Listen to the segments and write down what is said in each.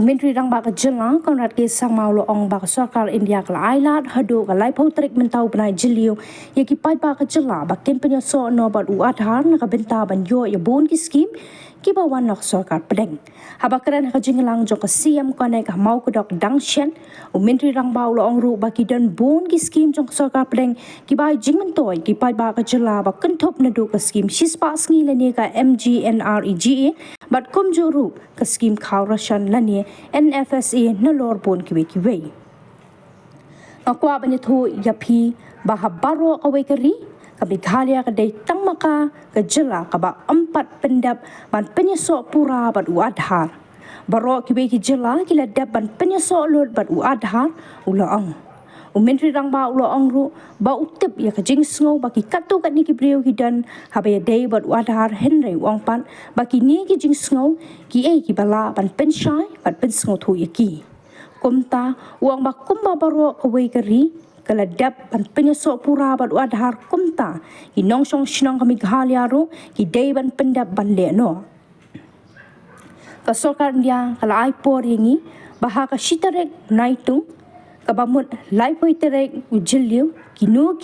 Menteri rang bak Jylliew konrat ke sang mau lo ong bak Sorkar India kala ailat Haduh kalai pau trik mentau benai Jylliew ye ki pai bak Jylliew bak ken pynïasoh no bat Aadhar na ka benta ban yo ye bon ki skim ki bawan nok Sorkar pedeng habakran ka jinglang jong ka siam ko nai ka mau ko dok dangshen Menteri rang bau lo ong ru bak ki dan bon ki skim jong Sorkar pedeng ki bai jing mentoi ki pai bak Jylliew bak ken thop na do ka skim shispa sngi le ne ka MGNREGA bat kum juru ka skim khaw rashon lani NFSA na lor bon kiwe. Nakwa banya thu yapi bahabaro kawe kari ka Meghalaya ka day tangmaka ka Jylliew ka ba 4 pendap ban pynïasoh pura bat Aadhar. Baro kiwe ki Jylliew kila dap ban pynïasoh lor bat Aadhar ulaang. Menteri rang ba ulaang ru ba utip ya ka jing sngo ba ki khatduh kat ni ki breu ki dan habaya day bat Aadhar henry wang pan ba ki ni ki jing sngo ki ki bala ban penshai bat pen sngo thu yaki. Kumta uang ba kumba baro kawe kari kala dap ban pynïasoh pura bat Aadhar kumta ki nong song shnong ka Meghalaya ru ki day ban pendap ban le no. Ka Sorkar India kala ai por yengi baha ka shitarek naitung kabamut lai poi terek Jylliew kinu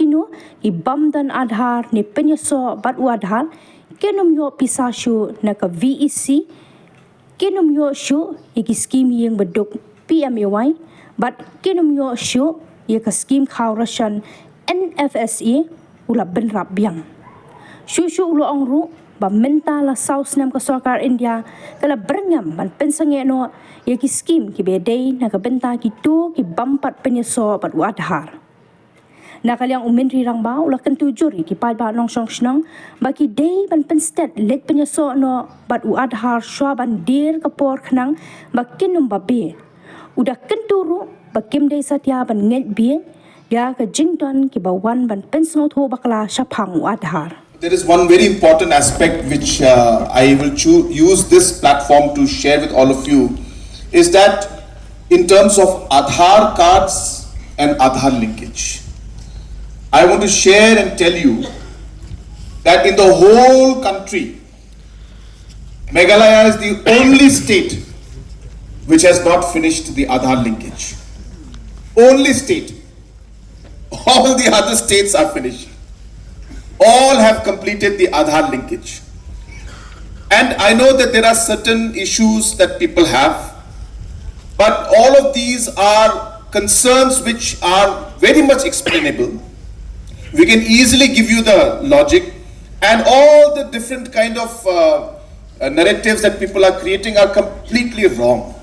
ki bam dan Aadhar ni pynïasoh bat Aadhar kenum yo pisashu na ka VEC kenum yo shu ki skim ïing baduk PMAY bat kenum yo shu ka skim khaw rashon NFSA ula ben rap biang shu ulo ong ru ba menta la saus nam ka Sorkar India kala berengam ban pensange no ki skim ki bedai na ka benta ki tu ki bampat pynïasoh bat Aadhar na kalyang Menteri rang ba ula kentu juri ki pai ba nong song snang ba ki day ban penstet let pynïasoh no bat Aadhar shwa ban dir ka por khnang ba kinum ba be udah kentu ru ba kim day satya ban ngel be ya ka jington ki ba wan ban pensngo tho bakla shaphang Aadhar. There is one very important aspect which I will use this platform to share with all of you is that in terms of Aadhar cards and Aadhar linkage, I want to share and tell you that in the whole country, Meghalaya is the only state which has not finished the Aadhar linkage. Only state. All the other states are finished. All have completed the Aadhar linkage. And I know that there are certain issues that people have, but all of these are concerns which are very much explainable. We can easily give you the logic, and all the different kind of narratives that people are creating are completely wrong.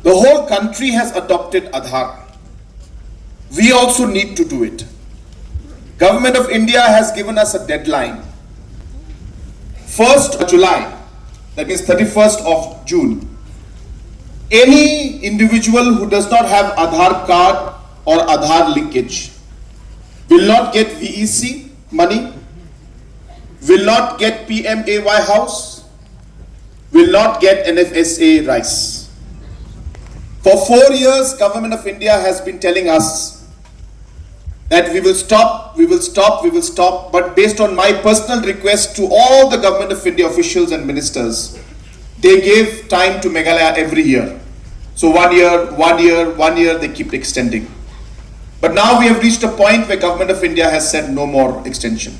The whole country has adopted Aadhar. We also need to do it. Government of India has given us a deadline. 1st July, that means 31st of June. Any individual who does not have Aadhar card or Aadhar linkage will not get VEC money, will not get PMAY house, will not get NFSA rice. For 4 years, Government of India has been telling us that we will stop, but based on my personal request to all the Government of India officials and ministers, they gave time to Meghalaya every year. So 1 year, they keep extending. But now we have reached a point where Government of India has said no more extension.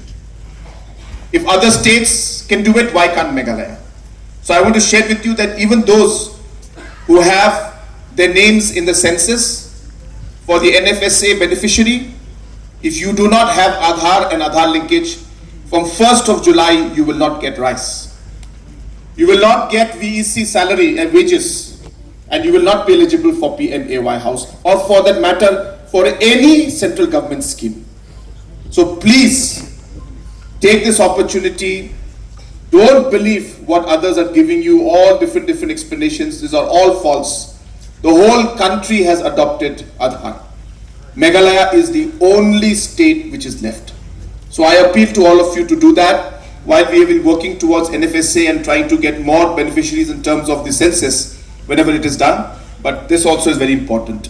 If other states can do it, why can't Meghalaya? So I want to share with you that even those who have their names in the census for the NFSA beneficiary, if you do not have Aadhar and Aadhar linkage, from 1st of July, you will not get rice. You will not get VEC salary and wages, and you will not be eligible for PMAY house, or for that matter, for any central government scheme. So please, take this opportunity. Don't believe what others are giving you, all different explanations. These are all false. The whole country has adopted Aadhar. Meghalaya is the only state which is left. So I appeal to all of you to do that while we have been working towards NFSA and trying to get more beneficiaries in terms of the census whenever it is done. But this also is very important.